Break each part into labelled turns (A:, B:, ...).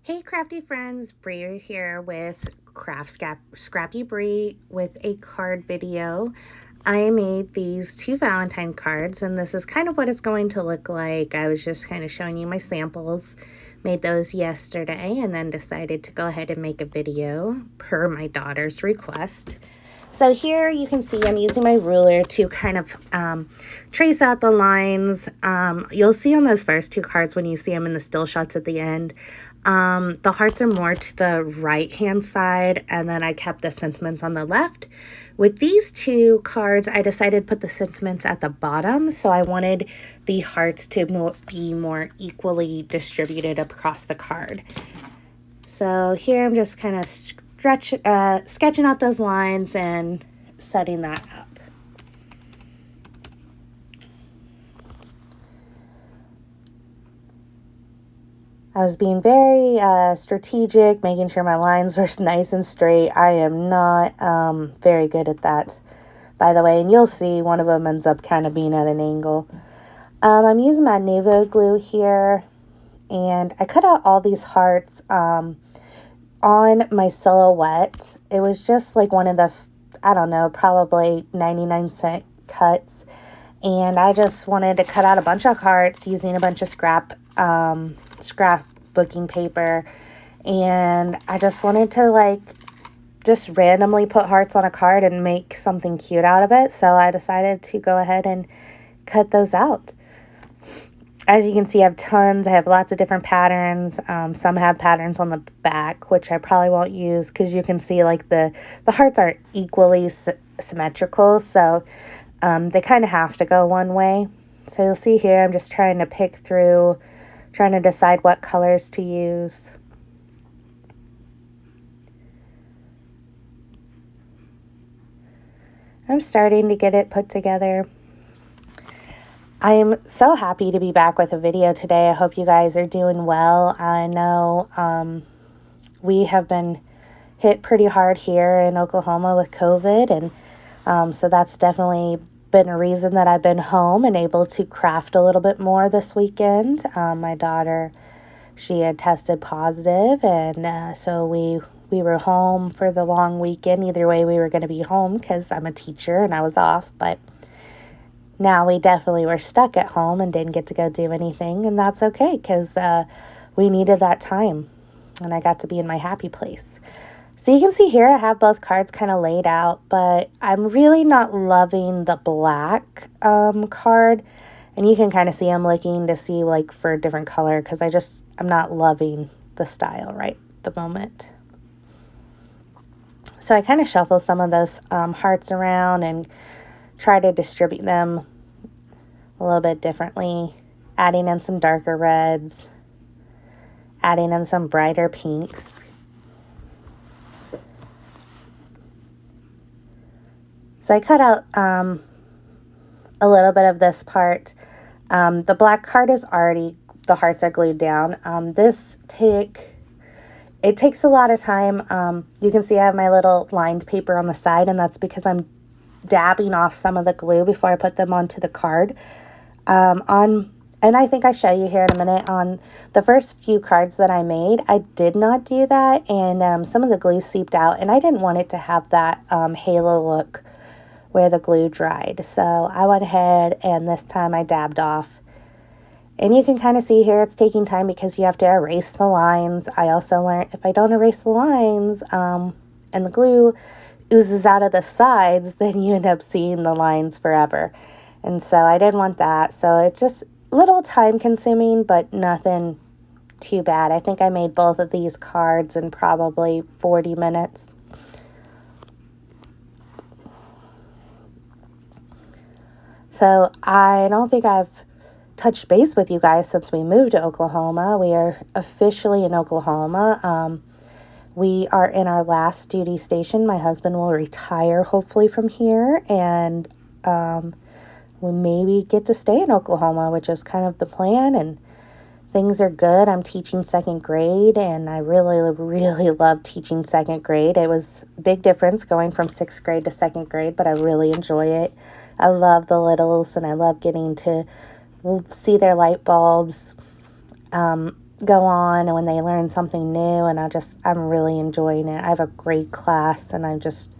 A: Hey crafty friends, Bree here with Scrappy Bree with a card video. I made these 2 Valentine cards and this is kind of what it's going to look like. I was just kind of showing you my samples. Made those yesterday and then decided to go ahead and make a video per my daughter's request. So here you can see I'm using my ruler to kind of trace out the lines. You'll see on those first 2 cards when you see them in the still shots at the end, the hearts are more to the right hand side, and then I kept the sentiments on the left. With these 2 cards, I decided to put the sentiments at the bottom, so I wanted the hearts to be more equally distributed across the card. So here I'm just kind of sketching out those lines and setting that up. I was being very strategic, making sure my lines were nice and straight. I am not very good at that, by the way, and you'll see one of them ends up kind of being at an angle. I'm using my Nuvo glue here, and I cut out all these hearts on my silhouette. It was just like one of the, I don't know, probably 99-cent cuts, and I just wanted to cut out a bunch of hearts using a bunch of scrapbooking paper, and I just wanted to just randomly put hearts on a card and make something cute out of it, so I decided to go ahead and cut those out. As you can see, I have tons. I have lots of different patterns. Some have patterns on the back, which I probably won't use because you can see the hearts aren't equally symmetrical, so they kind of have to go one way. So you'll see here I'm just trying to pick through, trying to decide what colors to use. I'm starting to get it put together. I am so happy to be back with a video today. I hope you guys are doing well. I know we have been hit pretty hard here in Oklahoma with COVID, and so that's definitely been a reason that I've been home and able to craft a little bit more this weekend. My daughter, she had tested positive, and so we were home for the long weekend. Either way, we were going to be home because I'm a teacher and I was off, but now we definitely were stuck at home and didn't get to go do anything, and that's okay because we needed that time, and I got to be in my happy place. So you can see here I have both cards kind of laid out, but I'm really not loving the black card, and you can kind of see I'm looking to see for a different color because I'm not loving the style right at the moment. So I kind of shuffle some of those hearts around and try to distribute them a little bit differently, adding in some darker reds, adding in some brighter pinks. So I cut out a little bit of this part. The black card is already, the hearts are glued down. It takes a lot of time. You can see I have my little lined paper on the side, and that's because I'm dabbing off some of the glue before I put them onto the card. And I think I show you here in a minute, on the first few cards that I made, I did not do that, and some of the glue seeped out, and I didn't want it to have that halo look where the glue dried. So I went ahead and this time I dabbed off. And you can kind of see here it's taking time because you have to erase the lines. I also learned if I don't erase the lines and the glue oozes out of the sides, then you end up seeing the lines forever. And so I didn't want that. So it's just a little time consuming, but nothing too bad. I think I made both of these cards in probably 40 minutes. So I don't think I've touched base with you guys since we moved to Oklahoma. We are officially in Oklahoma. We are in our last duty station. My husband will retire hopefully from here, and we maybe get to stay in Oklahoma, which is kind of the plan, and things are good. I'm teaching 2nd grade, and I really, really love teaching 2nd grade. It was a big difference going from 6th grade to 2nd grade, but I really enjoy it. I love the littles, and I love getting to see their light bulbs. go on and when they learn something new, and I'm really enjoying it. I have a great class and I just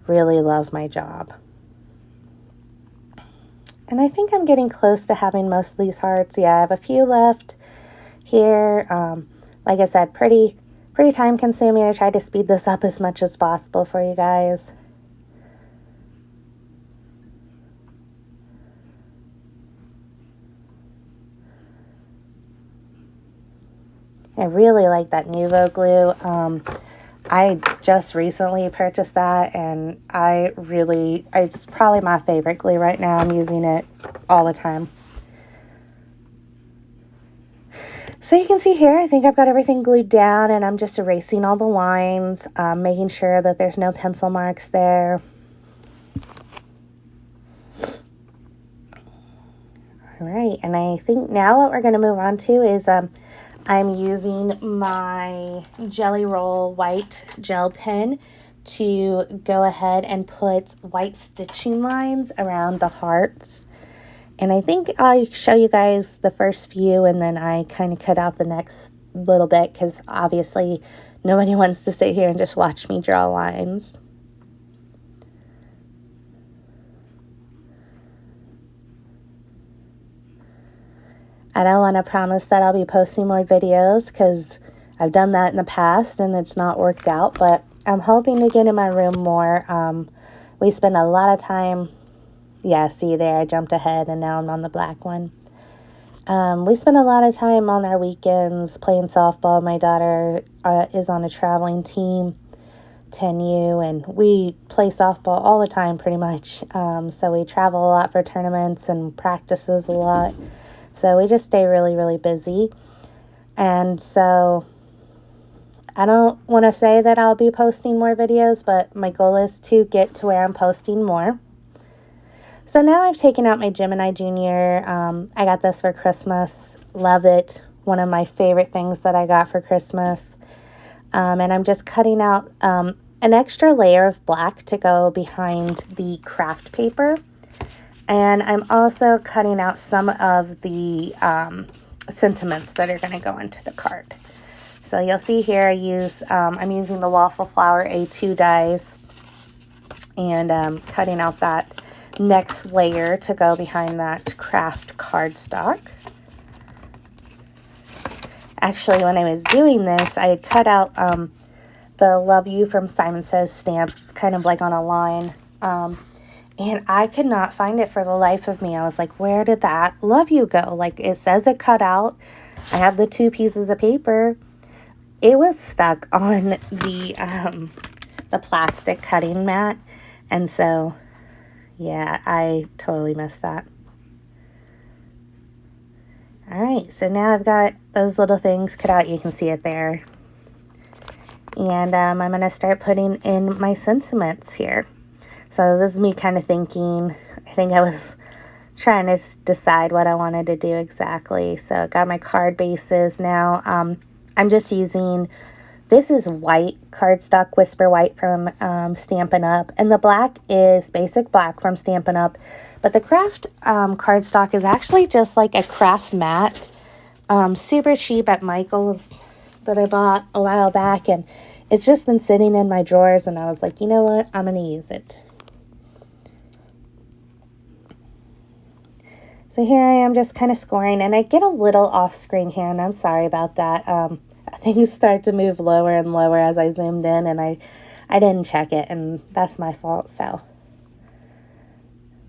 A: really love my job. And I think I'm getting close to having most of these hearts. Yeah, I have a few left here. Like I said, pretty time consuming. I tried to speed this up as much as possible for you guys. I really like that Nuvo glue. I just recently purchased that, and it's probably my favorite glue right now. I'm using it all the time. So you can see here, I think I've got everything glued down, and I'm just erasing all the lines, making sure that there's no pencil marks there. All right, and I think now what we're going to move on to is I'm using my Jelly Roll white gel pen to go ahead and put white stitching lines around the hearts. And I think I'll show you guys the first few, and then I kind of cut out the next little bit because obviously nobody wants to sit here and just watch me draw lines. I don't want to promise that I'll be posting more videos because I've done that in the past and it's not worked out, but I'm hoping to get in my room more. We spend a lot of time, yeah, see there, I jumped ahead and now I'm on the black one. We spend a lot of time on our weekends playing softball. My daughter is on a traveling team, 10U, and we play softball all the time pretty much. So we travel a lot for tournaments and practices a lot. So we just stay really, really busy. And so I don't want to say that I'll be posting more videos, but my goal is to get to where I'm posting more. So now I've taken out my Gemini Junior. I got this for Christmas. Love it. One of my favorite things that I got for Christmas. And I'm just cutting out an extra layer of black to go behind the craft paper. And I'm also cutting out some of the sentiments that are going to go into the card. So you'll see here I'm using the Waffle Flower A2 dies and cutting out that next layer to go behind that craft cardstock. Actually, when I was doing this, I had cut out the Love You from Simon Says stamps. It's kind of like on a line. And I could not find it for the life of me. I was like, where did that Love You go? Like, it says it cut out. I have the 2 pieces of paper. It was stuck on the plastic cutting mat. And so, yeah, I totally missed that. All right, so now I've got those little things cut out. You can see it there. And I'm going to start putting in my sentiments here. So this is me kind of thinking. I think I was trying to decide what I wanted to do exactly. So I got my card bases now. I'm just using, this is white cardstock, Whisper White from Stampin' Up. And the black is basic black from Stampin' Up. But the craft cardstock is actually just like a craft mat. Super cheap at Michael's that I bought a while back. And it's just been sitting in my drawers. And I was like, you know what? I'm going to use it. So here I am just kind of scoring, and I get a little off-screen here, and I'm sorry about that. Things start to move lower and lower as I zoomed in, and I didn't check it, and that's my fault, so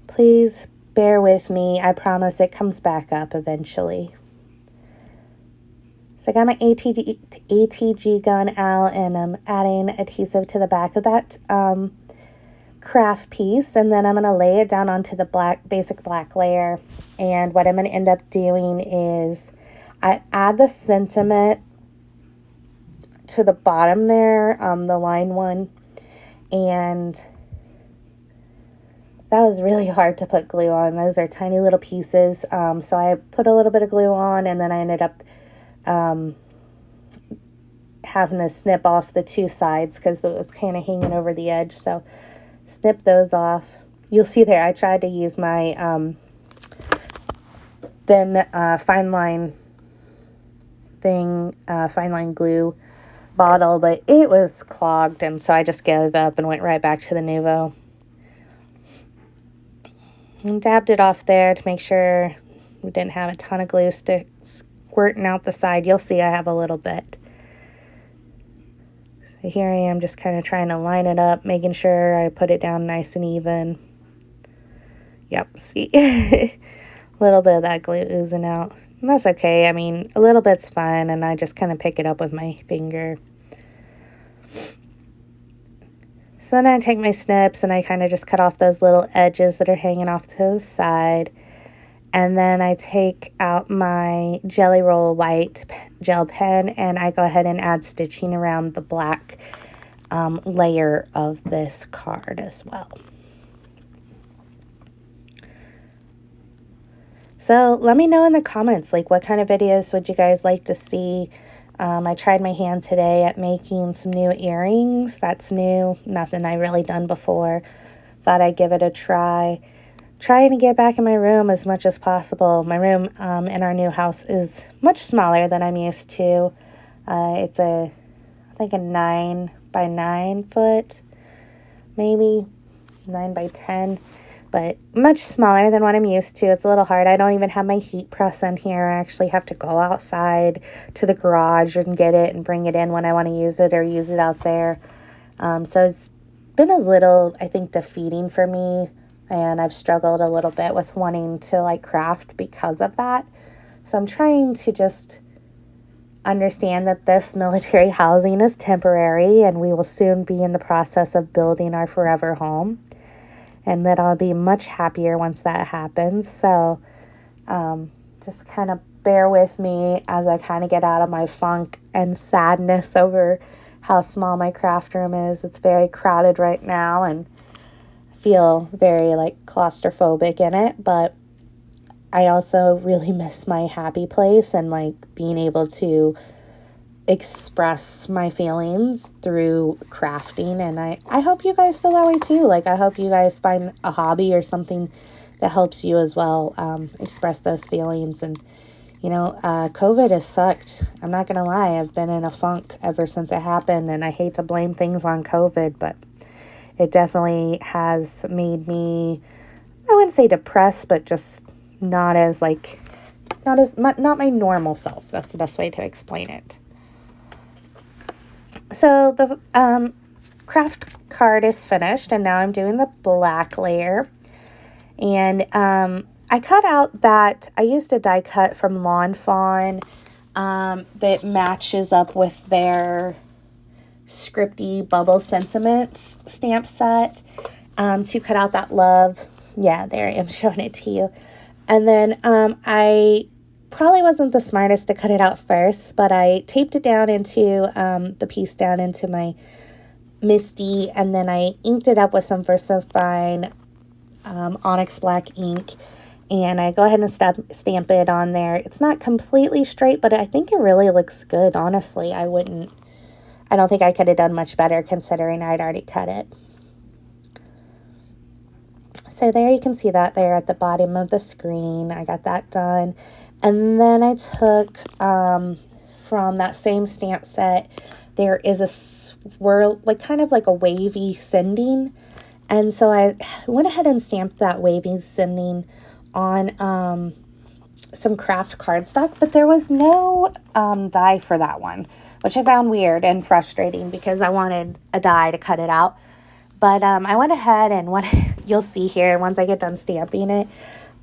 A: please bear with me. I promise it comes back up eventually. So I got my ATG gun out, and I'm adding adhesive to the back of that craft piece, and then I'm going to lay it down onto the basic black layer. And what I'm going to end up doing is I add the sentiment to the bottom there, the line one, and that was really hard to put glue on. Those are tiny little pieces, so I put a little bit of glue on, and then I ended up having to snip off the 2 sides because it was kind of hanging over the edge, so snip those off. You'll see there I tried to use my thin fine line thing, fine line glue bottle, but it was clogged, and so I just gave up and went right back to the Nuvo. And dabbed it off there to make sure we didn't have a ton of glue squirting out the side. You'll see I have a little bit. So here I am just kind of trying to line it up, making sure I put it down nice and even. Yep, see? A little bit of that glue oozing out. And that's okay. I mean, a little bit's fine, and I just kind of pick it up with my finger. So then I take my snips and I kind of just cut off those little edges that are hanging off to the side. And then I take out my Jelly Roll white gel pen and I go ahead and add stitching around the black layer of this card as well. So let me know in the comments, like, what kind of videos would you guys like to see? I tried my hand today at making some new earrings. That's new, nothing I really done before. Thought I'd give it a try. Trying to get back in my room as much as possible. My room in our new house is much smaller than I'm used to. It's I think a 9 by 9 foot, maybe 9 by 10. But much smaller than what I'm used to. It's a little hard. I don't even have my heat press in here. I actually have to go outside to the garage and get it and bring it in when I want to use it or use it out there. So it's been a little, I think, defeating for me. And I've struggled a little bit with wanting to, like, craft because of that. So I'm trying to just understand that this military housing is temporary and we will soon be in the process of building our forever home. And that I'll be much happier once that happens. So just kind of bear with me as I kind of get out of my funk and sadness over how small my craft room is. It's very crowded right now and I feel very, like, claustrophobic in it. But I also really miss my happy place and, like, being able to express my feelings through crafting, and I hope you guys feel that way too. Like, I hope you guys find a hobby or something that helps you as well express those feelings. And you know, COVID has sucked. I'm not gonna lie, I've been in a funk ever since it happened, and I hate to blame things on COVID, but it definitely has made me, I wouldn't say depressed, but just not my normal self. That's the best way to explain it. So the craft card is finished, and now I'm doing the black layer. And I cut out that, I used a die cut from Lawn Fawn that matches up with their scripty Bubble Sentiments stamp set to cut out that love. Yeah, there I am showing it to you. And then I probably wasn't the smartest to cut it out first, but I taped it down into the piece down into my Misty, and then I inked it up with some VersaFine Onyx Black ink, and I go ahead and stamp it on there. It's not completely straight, but I think it really looks good, honestly. I don't think I could have done much better considering I'd already cut it. So there you can see that there at the bottom of the screen. I got that done. And then I took, from that same stamp set, there is a swirl, like kind of like a wavy sending. And so I went ahead and stamped that wavy sending on some craft cardstock, but there was no die for that one, which I found weird and frustrating because I wanted a die to cut it out. But I went ahead and what you'll see here, once I get done stamping it,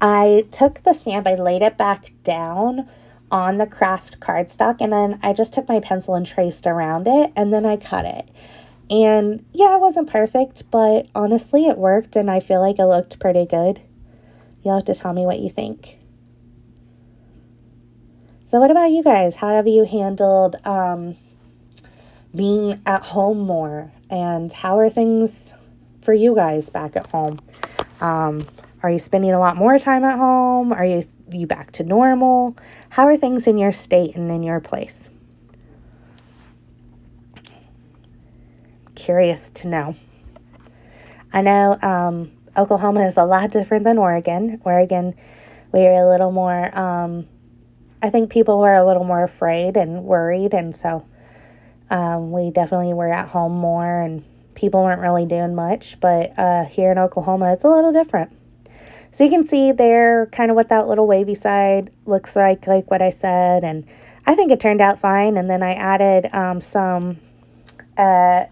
A: I took the stamp, I laid it back down on the craft cardstock, and then I just took my pencil and traced around it, and then I cut it. And yeah, it wasn't perfect, but honestly it worked, and I feel like it looked pretty good. You'll have to tell me what you think. So what about you guys? How have you handled being at home more, and how are things for you guys back at home? Are you spending a lot more time at home? Are you back to normal? How are things in your state and in your place? Curious to know. I know Oklahoma is a lot different than Oregon. Oregon, we are a little more, I think people were a little more afraid and worried, and so we definitely were at home more, and people weren't really doing much. But here in Oklahoma, it's a little different. So you can see there kind of what that little wavy side looks like what I said, and I think it turned out fine. And then I added some, I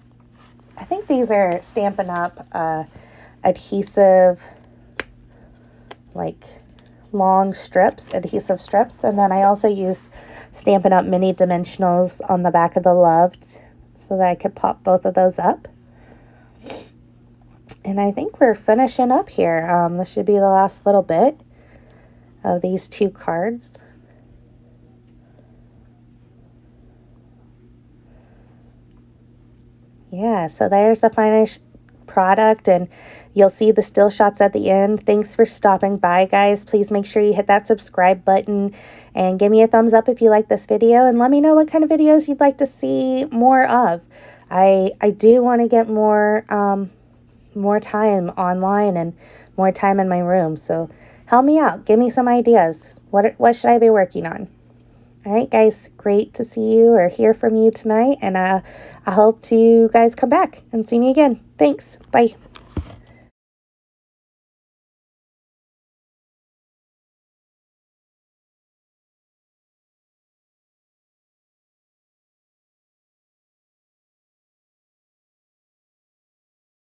A: think these are Stampin' Up adhesive, like long strips, adhesive strips. And then I also used Stampin' Up mini dimensionals on the back of the love so that I could pop both of those up. And I think we're finishing up here. This should be the last little bit of these 2 cards. Yeah, so there's the finished product, and you'll see the still shots at the end. Thanks for stopping by, guys. Please make sure you hit that subscribe button and give me a thumbs up if you like this video, and let me know what kind of videos you'd like to see more of. I do want to get more time online and more time in my room, so help me out. Give me some ideas. What should I be working on? All right, guys, great to see you or hear from you tonight, and I hope to you guys come back and see me again. Thanks. Bye.